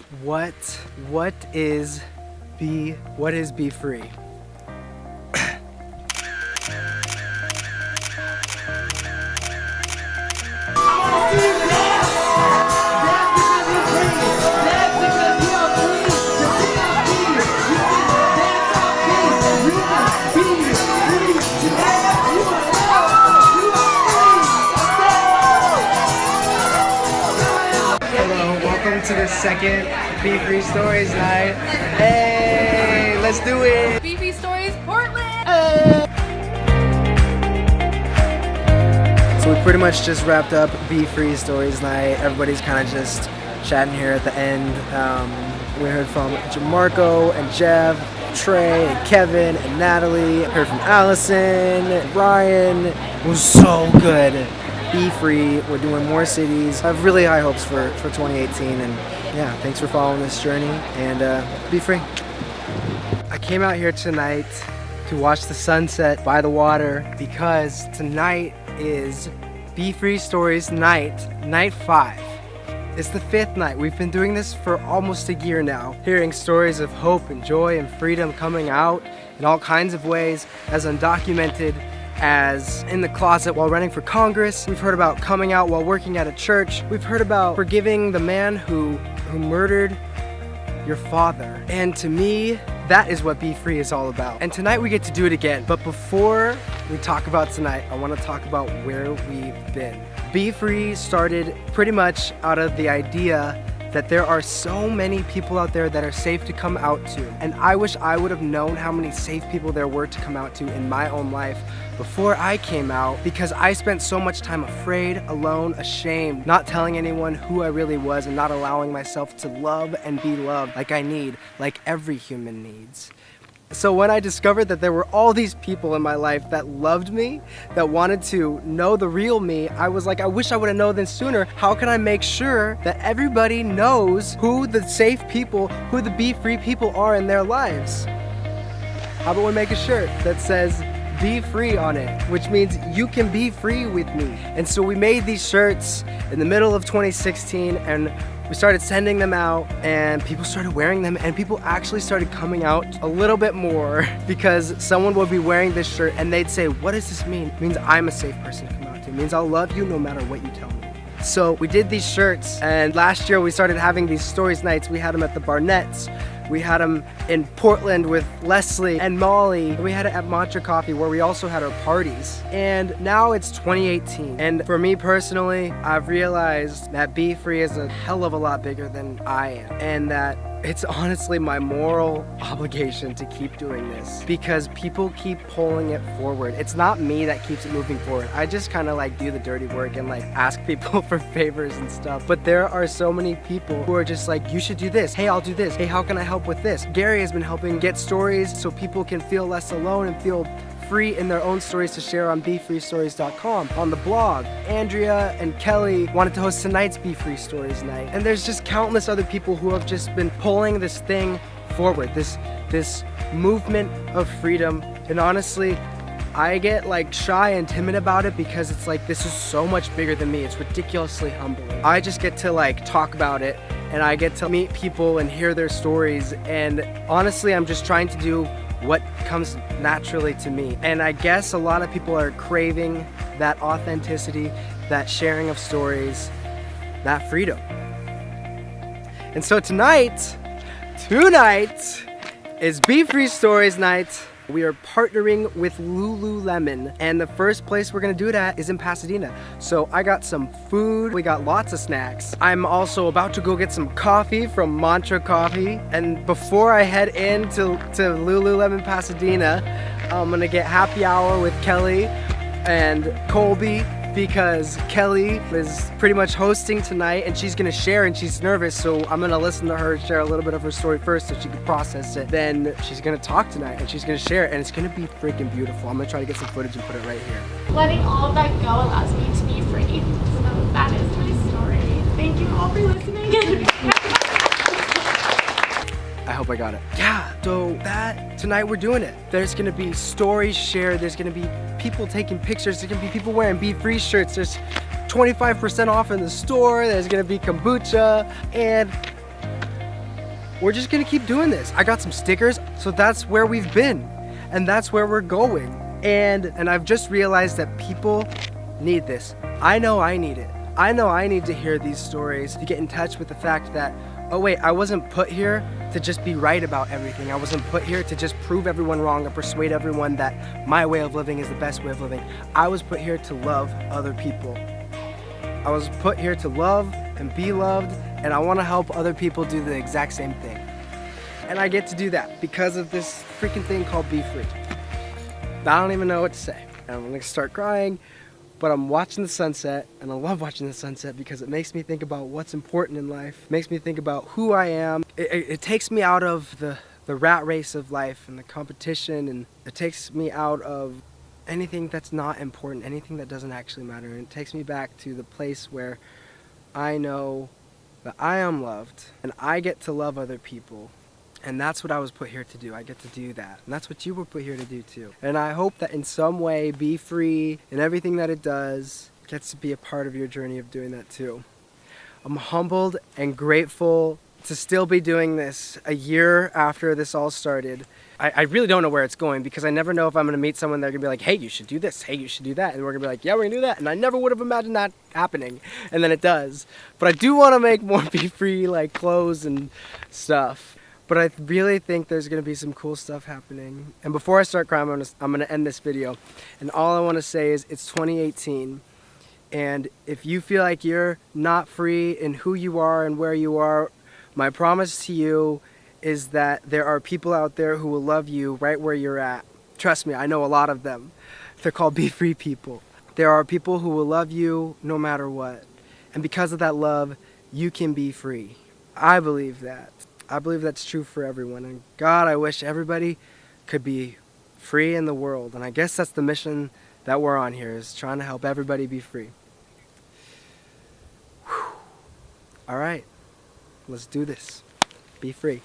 What is Be Free? To the second Be Free Stories night. Hey, let's do it! Be Free Stories, Portland! So we pretty much just wrapped up Be Free Stories night. Everybody's kind of just chatting here at the end. We heard from Jamarco and Jeff, Trey and Kevin and Natalie. Heard from Allison and Ryan. It was so good. Be free. We're doing more cities. I have really high hopes for 2018, and yeah, thanks for following this journey, and be free. I came out here tonight to watch the sunset by the water because tonight is Be Free Stories night 5. It's the 5th night. We've been doing this for almost a year now, hearing stories of hope and joy and freedom coming out in all kinds of ways, as undocumented as in the closet while running for Congress. We've heard about coming out while working at a church. We've heard about forgiving the man who murdered your father. And to me, that is what Be Free is all about. And tonight we get to do it again. But before we talk about tonight, I want to talk about where we've been. Be Free started pretty much out of the idea that there are so many people out there that are safe to come out to. And I wish I would have known how many safe people there were to come out to in my own life before I came out, because I spent so much time afraid, alone, ashamed, not telling anyone who I really was and not allowing myself to love and be loved like I need, like every human needs. So when I discovered that there were all these people in my life that loved me, that wanted to know the real me, I was like, I wish I would have known this sooner. How can I make sure that everybody knows who the safe people, who the Be Free people are in their lives? How about we make a shirt that says Be Free on it, which means you can be free with me. And so we made these shirts in the middle of 2016, and we started sending them out, and people started wearing them, and people actually started coming out a little bit more, because someone would be wearing this shirt and they'd say, what does this mean? It means I'm a safe person to come out to. It means I'll love you no matter what you tell me. So we did these shirts, and last year we started having these stories nights. We had them at the Barnetts. We had them in Portland with Leslie and Molly. We had it at Mantra Coffee, where we also had our parties. And now it's 2018. And for me personally, I've realized that Be Free is a hell of a lot bigger than I am. And that it's honestly my moral obligation to keep doing this, because people keep pulling it forward. It's not me that keeps it moving forward. I just kind of like do the dirty work and like ask people for favors and stuff. But there are so many people who are just like, you should do this. Hey, I'll do this. Hey, how can I help with this? Gary has been helping get stories so people can feel less alone and feel free in their own stories to share on BeFreeStories.com. On the blog, Andrea and Kelly wanted to host tonight's Be Free Stories night. And there's just countless other people who have just been pulling this thing forward, this movement of freedom. And honestly, I get like shy and timid about it, because it's like, this is so much bigger than me. It's ridiculously humbling. I just get to like talk about it, and I get to meet people and hear their stories. And honestly, I'm just trying to do what comes naturally to me. And I guess a lot of people are craving that authenticity, that sharing of stories, that freedom. And so tonight is Be Free Stories night. We are partnering with Lululemon, and the first place we're gonna do it at is in Pasadena. So I got some food, we got lots of snacks. I'm also about to go get some coffee from Mantra Coffee. And before I head into Lululemon Pasadena, I'm gonna get happy hour with Kelly and Colby, because Kelly is pretty much hosting tonight, and she's gonna share, and she's nervous, so I'm gonna listen to her share a little bit of her story first so she can process it. Then she's gonna talk tonight, and she's gonna share it, and it's gonna be freaking beautiful. I'm gonna try to get some footage and put it right here. Letting all of that go allows me to be free. So that is my story. Thank you all for listening. I hope I got it. Yeah, so tonight we're doing it. There's gonna be stories shared, there's gonna be people taking pictures, there's gonna be people wearing Be Free shirts, there's 25% off in the store, there's gonna be kombucha, and we're just gonna keep doing this. I got some stickers, so that's where we've been, and that's where we're going. And I've just realized that people need this. I know I need it. I know I need to hear these stories to get in touch with the fact that, oh wait, I wasn't put here to just be right about everything. I wasn't put here to just prove everyone wrong or persuade everyone that my way of living is the best way of living. I was put here to love other people. I was put here to love and be loved, and I want to help other people do the exact same thing. And I get to do that because of this freaking thing called Be Free. I don't even know what to say. I'm gonna start crying, but I'm watching the sunset, and I love watching the sunset because it makes me think about what's important in life. It makes me think about who I am. It takes me out of the rat race of life and the competition, and it takes me out of anything that's not important, anything that doesn't actually matter. And it takes me back to the place where I know that I am loved and I get to love other people. And that's what I was put here to do. I get to do that. And that's what you were put here to do too. And I hope that in some way Be Free and everything that it does gets to be a part of your journey of doing that too. I'm humbled and grateful to still be doing this a year after this all started. I really don't know where it's going because I never know if I'm going to meet someone that's going to be like, hey, you should do this, hey, you should do that. And we're going to be like, yeah, we're going to do that. And I never would have imagined that happening. And then it does. But I do want to make more Be Free like clothes and stuff. But I really think there's going to be some cool stuff happening. And before I start crying, I'm going to end this video. And all I want to say is it's 2018. And if you feel like you're not free in who you are and where you are, my promise to you is that there are people out there who will love you right where you're at. Trust me, I know a lot of them. They're called Be Free people. There are people who will love you no matter what. And because of that love, you can be free. I believe that. I believe that's true for everyone. And God, I wish everybody could be free in the world. And I guess that's the mission that we're on here, is trying to help everybody be free. Whew. All right, let's do this. Be free.